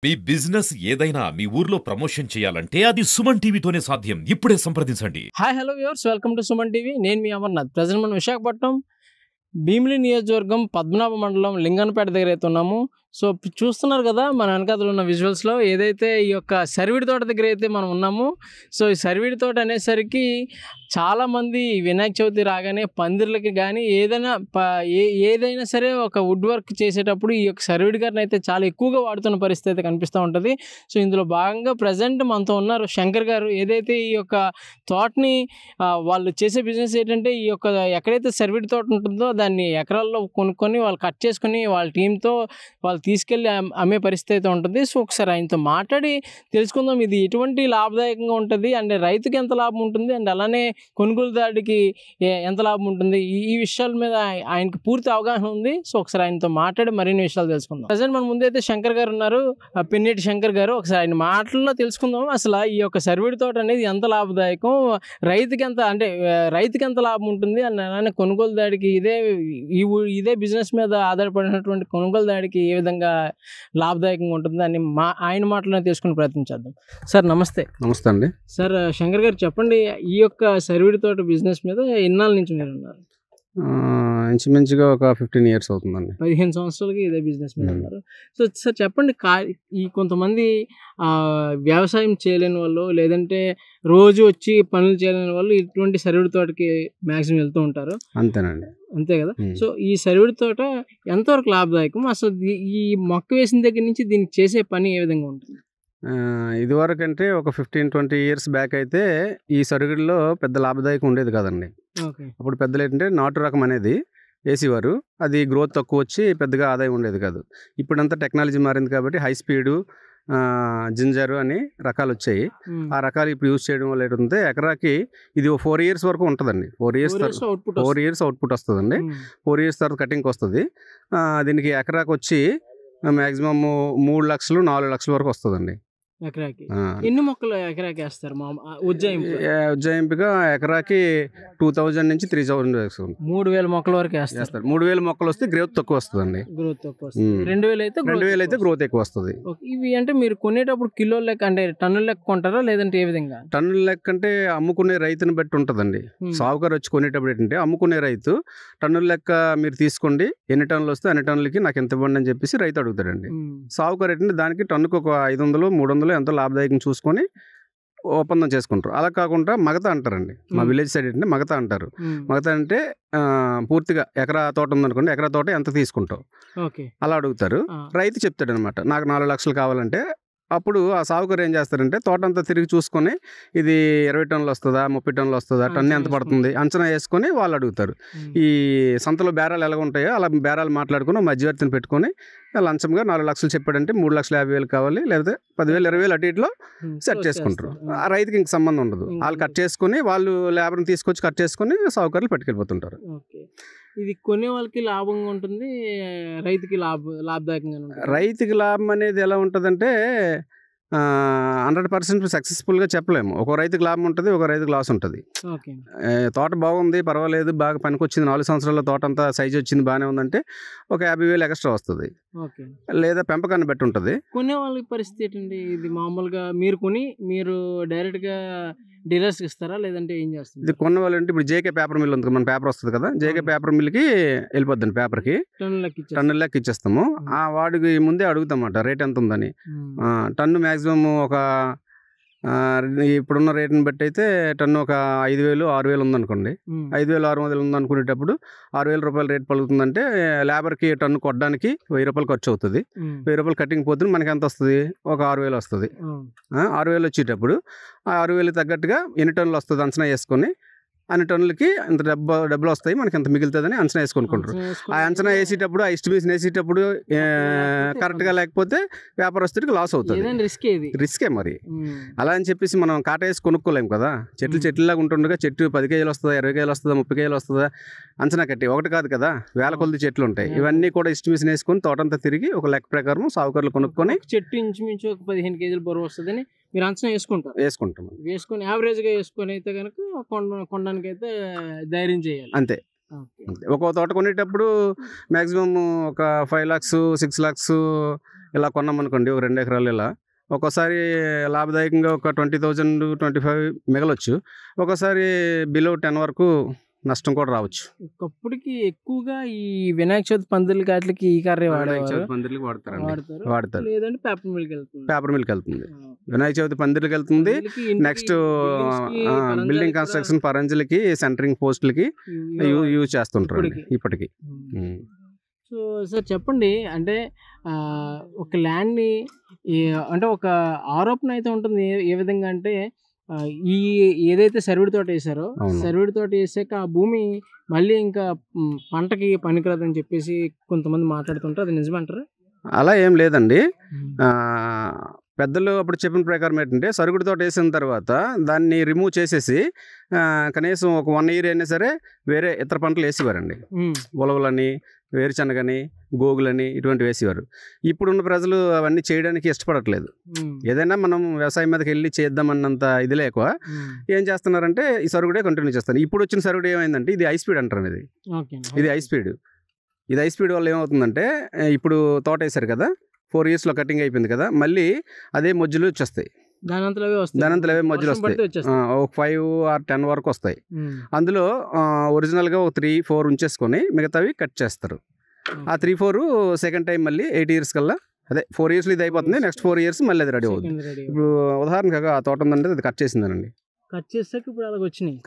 మీ business ఏదైనా మీ ఊర్లో promotion చేయాలంటే అది సుమన్ టీవీతోనే సాధ్యం. ఇప్పుడే సంప్రదించండి. Hi hello viewers, welcome to Suman TV. నేను మీ అమర్నాథ్. ప్రజెంట్ మనం విశాఖపట్నం భీమిలి నియోజకవర్గం పద్మనాభ మండలం లింగన్నపేట దగ్గర అయితే ఉన్నాము. సో చూస్తున్నారు కదా మన వెనకాతలు ఉన్న విజువల్స్లో ఏదైతే ఈ యొక్క సరివిడి తోట దగ్గర అయితే మనం ఉన్నాము. సో ఈ సరివిడి తోట అనేసరికి చాలామంది వినాయక చవితి రాగానే పందిర్లకి కానీ ఏదైనా సరే ఒక వుడ్ వర్క్ చేసేటప్పుడు ఈ యొక్క సరివిడి గారిని అయితే చాలా ఎక్కువగా వాడుతున్న పరిస్థితి అయితే కనిపిస్తూ ఉంటుంది. సో ఇందులో భాగంగా ప్రజెంట్ మనతో ఉన్నారు శంకర్ గారు. ఏదైతే ఈ యొక్క తోటని వాళ్ళు చేసే బిజినెస్ ఏంటంటే ఈ యొక్క ఎక్కడైతే సరివిడి తోట ఉంటుందో దాన్ని ఎకరాల్లో కొనుక్కొని వాళ్ళు కట్ చేసుకొని వాళ్ళ టీంతో వాళ్ళు తీసుకెళ్ళి అమ్మే పరిస్థితి అయితే ఉంటుంది. సో ఒకసారి ఆయనతో మాట్లాడి తెలుసుకుందాం ఇది ఎటువంటి లాభదాయకంగా ఉంటుంది, అంటే రైతుకి ఎంత లాభం ఉంటుంది, అండ్ అలానే కొనుగోలుదారుడికి ఎంత లాభం ఉంటుంది, ఈ విషయాల మీద ఆయనకి పూర్తి అవగాహన ఉంది. సో ఒకసారి ఆయనతో మాట్లాడి మరిన్ని విషయాలు తెలుసుకుందాం. ప్రజెంట్ మన ముందైతే శంకర్ గారు ఉన్నారు, పెన్నేటి శంకర్ గారు. ఒకసారి ఆయన మాటల్లో తెలుసుకుందాం అసలు ఈ యొక్క సరివిడి తోట అనేది ఎంత లాభదాయకం, రైతుకి ఎంత లాభం ఉంటుంది, అండ్ అలానే కొనుగోలుదారుడికి ఇదే బిజినెస్ మీద ఆధారపడినటువంటి కొనుగోలుదారుడికి ఏ విధంగా లాభదాయకంగా ఉంటుంది అని ఆయన మాటలను తెలుసుకుని ప్రయత్నించేద్దాం. సార్ నమస్తే. నమస్తే అండి. సార్ శంకర్ గారు చెప్పండి, ఈ యొక్క సరివిడి తోట బిజినెస్ మీద ఎన్నాళ్ళ నుంచి మీరు ఉన్నారు? ఇంచుమించుగా ఒక 15 years అవుతుందండి. 15 సంవత్సరాలకి ఇదే బిజినెస్ మీద ఉన్నారు. సో సార్ చెప్పండి, ఈ కొంతమంది వ్యవసాయం చేయలేని వాళ్ళు, లేదంటే రోజు వచ్చి పనులు చేయలేని వాళ్ళు ఇటువంటి సరివిడి తోటకి మ్యాక్సిమం వెళ్తూ ఉంటారు. అంతేనండి. అంతే కదా. సో ఈ సరివిడి తోట ఎంతవరకు లాభదాయకం, అసలు ఈ మొక్క వేసిన దగ్గర నుంచి దీనికి చేసే పని ఏ విధంగా ఉంటుంది? ఇదివరకు అంటే ఒక 15-20 years బ్యాక్ అయితే ఈ సరుగుడిలో పెద్ద లాభదాయకం ఉండేది కాదండి. అప్పుడు పెద్దలు ఏంటంటే నాటు రకం అనేది వేసేవారు, అది గ్రోత్ తక్కువ వచ్చి పెద్దగా ఆదాయం ఉండేది కాదు. ఇప్పుడంతా టెక్నాలజీ మారింది కాబట్టి హై స్పీడు జింజరు అని రకాలు వచ్చాయి. ఆ రకాలు ఇప్పుడు యూజ్ చేయడం వల్ల ఏంటంటే ఎకరాకి ఇది 4 years వరకు ఉంటుందండి. 4 years అవుట్పుట్ వస్తుందండి. 4 years తర్వాత కటింగ్కి వస్తుంది. దీనికి ఎకరాకి వచ్చి మ్యాక్సిమమ్ 3 లక్షలు 4 లక్షల వరకు వస్తుందండి. ఎకరాకి ఎన్ని మొక్కలు ఎకరాకి వేస్తారు? ఉజ్జాయింపుగా ఎకరాకి 2000 నుంచి 3000 వేస్తుంది. 3000 మొక్కల వరకు వేస్తారు. 3000 మొక్కలు వస్తే గ్రోత్ తక్కువ వస్తుందండి. 2000 అయితే గ్రోత్ ఎక్కువ వస్తుంది. ఇవి అంటే మీరు కొనేటప్పుడు కిలో లెక్క అంటే టన్నుల లెక్క కొంటారా, లేదంటే ఏ విధంగా? టన్నుల లెక్క అంటే అమ్ముకునే రైతుని బట్టి ఉంటుందండి. సాగుకారు వచ్చి కొనేటప్పుడు ఏంటంటే అమ్ముకునే రైతు టన్నుల లెక్క మీరు తీసుకోండి, ఎన్ని టన్నులు వస్తే అన్ని టన్నులకి నాకు ఎంత ఇవ్వండి అని చెప్పేసి రైతు అడుగుతాడండి. సాగుకారు ఏంటంటే దానికి టన్నుకు ఒక 500-300 ఎంతో లాభదాయకం చూసుకొని ఒప్పందం చేసుకుంటారు. అలా కాకుండా మగత అంటారండి. మా విలేజ్ సైడ్ ఏంటంటే మగత అంటారు. మగత అంటే పూర్తిగా ఎకరా తోట ఉందనుకోండి, ఎకరా తోట ఎంత తీసుకుంటావు అలా అడుగుతారు. రైతు చెప్తాడు అనమాట, నాకు 4 లక్షలు కావాలంటే అప్పుడు ఆ సాగుకారు ఏం చేస్తారంటే తోట అంతా తిరిగి చూసుకొని ఇది 20 టన్నులు వస్తుందా, 30 టన్నులు వస్తుందా, టన్ను ఎంత పడుతుంది అంచనా వేసుకొని వాళ్ళు అడుగుతారు. ఈ సంతలో బేరాలు ఎలా ఉంటాయో అలా బేరాలు మాట్లాడుకుని మధ్యవర్తిని పెట్టుకొని లంచంగా 4 లక్షలు చెప్పాడంటే 3,50,000 కావాలి, లేకపోతే 10,000 20,000 అటు ఇట్లో సెట్ చేసుకుంటారు. ఆ రైతుకి ఇంక సంబంధం ఉండదు. వాళ్ళు కట్ చేసుకుని వాళ్ళు లేబర్ని తీసుకొచ్చి కట్ చేసుకుని సాగుకారులు పట్టుకెళ్ళిపోతుంటారు. ఇది కొనే వాళ్ళకి లాభంగా ఉంటుంది, రైతుకి లాభదాయకంగా ఉంటుంది. రైతుకి లాభం అనేది ఎలా ఉంటుందంటే 100% సక్సెస్ఫుల్గా చెప్పలేము. ఒక రైతుకి లాభం ఉంటుంది, ఒక రైతుకి లాస్ ఉంటుంది. తోట బాగుంది, పర్వాలేదు, బాగా పనికొచ్చింది, 4 సంవత్సరాల తోట అంతా సైజు వచ్చింది, బాగానే ఉందంటే ఒక 50,000 ఎక్స్ట్రా వస్తుంది. లేదా పెంపకాన్ని బట్టి ఉంటుంది. కొనే వాళ్ళకి పరిస్థితి ఏంటండి? ఇది మామూలుగా మీరు డైరెక్ట్గా డీలర్స్కి ఇస్తారా, లేదంటే ఏం చేస్తారు? ఇది కొన్న వాళ్ళు అంటే ఇప్పుడు జేకే పేపర్ మిల్ ఉంది, మన పేపర్ వస్తుంది కదా, జేకే పేపర్ మిల్కి వెళ్ళిపోద్దండి. పేపర్కి టన్ను లెక్క ఇచ్చేస్తాము. వాడికి ముందే అడుగుతామన్నమాట రేట్ ఎంత ఉందని. టన్ను మ్యాక్సిమం ఒక ఇప్పుడున్న రేటుని బట్టి అయితే టన్ను ఒక 5,000-6,000 ఉందనుకోండి. 5,000-6,000 ఉందనుకునేటప్పుడు 6,000 రూపాయలు రేట్ పలుకుతుందంటే లేబర్కి టన్ను కొట్టడానికి 1,000 రూపాయలు ఖర్చు అవుతుంది. 1,000 రూపాయలు కటింగ్ పోతుంది, మనకి ఎంత వస్తుంది? ఒక 6,000 వస్తుంది. 6,000 వచ్చేటప్పుడు ఆ 6,000 తగ్గట్టుగా ఎన్ని టన్నులు వస్తుంది అంచనా వేసుకొని అన్ని టన్నులకి ఇంత డబ్బులు వస్తాయి, మనకి ఎంత మిగులుతుందని అంచనా వేసుకుంటారు. ఆ అంచనా వేసేటప్పుడు ఆ ఎస్టిమేషన్ వేసేటప్పుడు కరెక్ట్గా లేకపోతే వ్యాపారస్తుడికి లాస్ అవుతుంది. రిస్కే మరి. అలా అని చెప్పేసి మనం కాట వేసి కొనుక్కోలేము కదా. చెట్లులాగా ఉంటుండగా చెట్టు 10 కేజీలు వస్తుందా, 20 కేజీలు వస్తుందా, 30 కేజీలు వస్తుందా అంచనా కట్టి ఒకటి కాదు కదా, వేల కొద్ది చెట్లు ఉంటాయి. ఇవన్నీ కూడా ఎస్టిమేషన్ వేసుకొని తోటంతా తిరిగి ఒక లెక్క ప్రకారం సాగుకారులు కొనుక్కొని చెట్టు ఇంచుమించు ఒక 15 కేజీలు బరువు వస్తుందని మీరు అంచనా వేసుకొని యావరేజ్గా వేసుకొని అయితే కనుక కొనడానికి అయితే ధైర్యం చేయాలి. అంతే. ఒక్కో తోట కొనేటప్పుడు మ్యాక్సిమం ఒక 5 lakhs 6 lakhs ఇలా కొన్నాం అనుకోండి, ఒక 2 ఎకరాలు ఇలా. ఒక్కోసారి లాభదాయకంగా ఒక 20,000 25 మిగలొచ్చు, ఒక్కోసారి బిలో 10 వరకు నష్టం కూడా రావచ్చు. ఒకప్పటికి ఎక్కువగా ఈ వినాయక చవితి పందిళ్ళకి వాటికి ఈ కర్రీ పందిరికి వాడతారు, లేదంటే పేపర్ మిల్క్ వెళ్తుంది. పేపర్ మిల్క్ వెళ్తుంది, వినాయక చవితి పందిరికి వెళ్తుంది. నెక్స్ట్ బిల్డింగ్ కన్స్ట్రక్షన్ పరంజులకి సెంటరింగ్ పోస్టులకి యూజ్ చేస్తుంటారు ఇప్పటికి. సో సార్ చెప్పండి, అంటే ఒక ల్యాండ్ని అంటే ఒక ఆరోపణ అయితే ఉంటుంది, ఏ విధంగా అంటే ఈ ఏదైతే సర్విడి తోట వేసారో సర్విడి తోట వేసాక ఆ భూమి మళ్ళీ ఇంకా పంటకి పనికిరాదని చెప్పేసి కొంతమంది మాట్లాడుతుంటారు, అది నిజమంటారా? అలా ఏం లేదండి. పెద్దలు అప్పుడు చెప్పిన ప్రకారం ఏంటంటే సరుగుడి తోట వేసిన తర్వాత దాన్ని రిమూవ్ చేసేసి కనీసం ఒక 1 year అయినా సరే వేరే ఇతర పంటలు వేసేవారండి. ఉలవలని, వేరుశనగని, గోగులని ఇటువంటి వేసేవారు. ఇప్పుడున్న ప్రజలు అవన్నీ చేయడానికి ఇష్టపడట్లేదు. ఏదైనా మనం వ్యవసాయం మీదకి వెళ్ళి చేద్దామన్నంత ఇది లేక ఏం చేస్తున్నారంటే ఈ సరుగుడే కంటిన్యూ చేస్తారు. ఇప్పుడు వచ్చిన సరుగుడు ఏమైందంటే ఇది హై స్పీడ్ అంటారు. ఇది హై స్పీడ్. ఇది హై స్పీడ్ వల్ల ఏమవుతుందంటే ఇప్పుడు తోట వేసారు కదా, 4 yearsలో కటింగ్ అయిపోయింది కదా, మళ్ళీ అదే మొజ్జులు వచ్చేస్తాయి. దానంతలో అవే మొజ్జులు వస్తాయి, ఒక 5 or 10 వరకు వస్తాయి. అందులో ఒరిజినల్గా ఒక 3-4 ఉంచేసుకొని మిగతావి కట్ చేస్తారు. ఆ 3-4 సెకండ్ టైం మళ్ళీ 8 years కల్లా, అదే 4 yearsలో ఇది అయిపోతుంది, నెక్స్ట్ 4 years మళ్ళీ అది రెడీ అవుతుంది. ఇప్పుడు ఉదాహరణగా ఆ తోట ఉందంటే అది కట్ చేసిందనండి,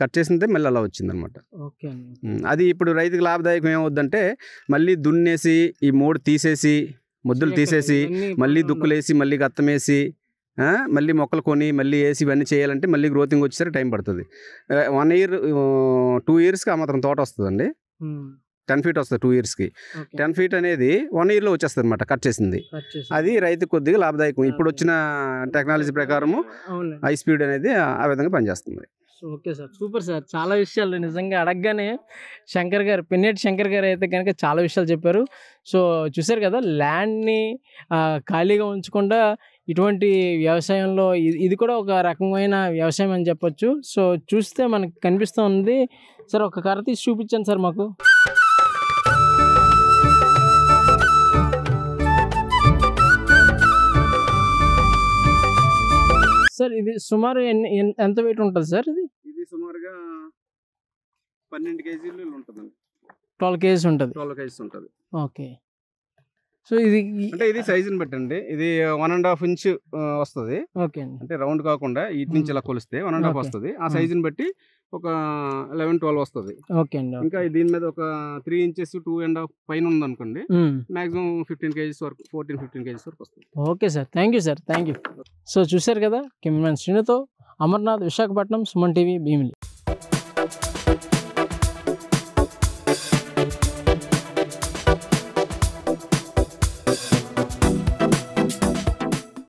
కట్ చేసిందే మళ్ళీ అలా వచ్చింది అనమాట. అది ఇప్పుడు రైతుకి లాభదాయకం ఏమవుద్దంటే మళ్ళీ దున్నేసి ఈ మోడు తీసేసి ముద్దులు తీసేసి మళ్ళీ దుక్కులేసి మళ్ళీ గత్తమేసి మళ్ళీ మొక్కలు కొని మళ్ళీ వేసి ఇవన్నీ చేయాలంటే మళ్ళీ గ్రోతింగ్ వచ్చేసరికి టైం పడుతుంది. 1 year 2 yearsకి ఆ మాత్రం తోట వస్తుందండి. 10 feet వస్తుంది 2 yearsకి. 10 feet అనేది 1 yearలో వచ్చేస్తుంది అనమాట కట్ చేసింది. అది రైతు కొద్దిగా లాభదాయకం. ఇప్పుడు వచ్చిన టెక్నాలజీ ప్రకారము హై స్పీడ్ అనేది ఆ విధంగా పనిచేస్తుంది. Okay sir, super sir. చాలా విషయాలు నిజంగా అడగగానే శంకర్ గారు, పిన్నెట్టి శంకర్ గారు అయితే కనుక చాలా విషయాలు చెప్పారు. సో చూసారు కదా, ల్యాండ్ని ఖాళీగా ఉంచకుండా ఇటువంటి వ్యవసాయంలో ఇది కూడా ఒక రకమైన వ్యవసాయం అని చెప్పొచ్చు. సో చూస్తే మనకు కనిపిస్తూ ఉంది. సార్ ఒక కర్ర తీసి చూపించండి సార్ మాకు. సార్ ఇది సుమారు ఎంత వెయిట్ ఉంటుంది సార్? ఇది సుమారుగా 12 kgs ఉంటుంది. 12 kgs ఉంటుంది. 12 kgs ఉంటుంది. ఓకే. సో ఇది అంటే ఇది సైజుని బట్టండి. ఇది 1.5 inch వస్తుంది. ఓకే. అంటే రౌండ్ కాకుండా ఇటు నుంచి ఇలా కొలిస్తే 1.5 వస్తుంది. ఆ సైజుని బట్టి ఒక 11-12 వస్తుంది. ఓకే అండి. ఇంకా దీని మీద ఒక 3 inches 2.5 పైన ఉంది అనుకోండి, మాక్సిమం 15 kgs వరకు 14-15 kgs వరకు వస్తుంది. Okay sir, thank you sir, thank you. So చూసారు కదా, కెమెరామెన్ శ్రీనుతో అమర్నాథ్, విశాఖపట్నం, సుమన్ టీవీ, భీమిలి.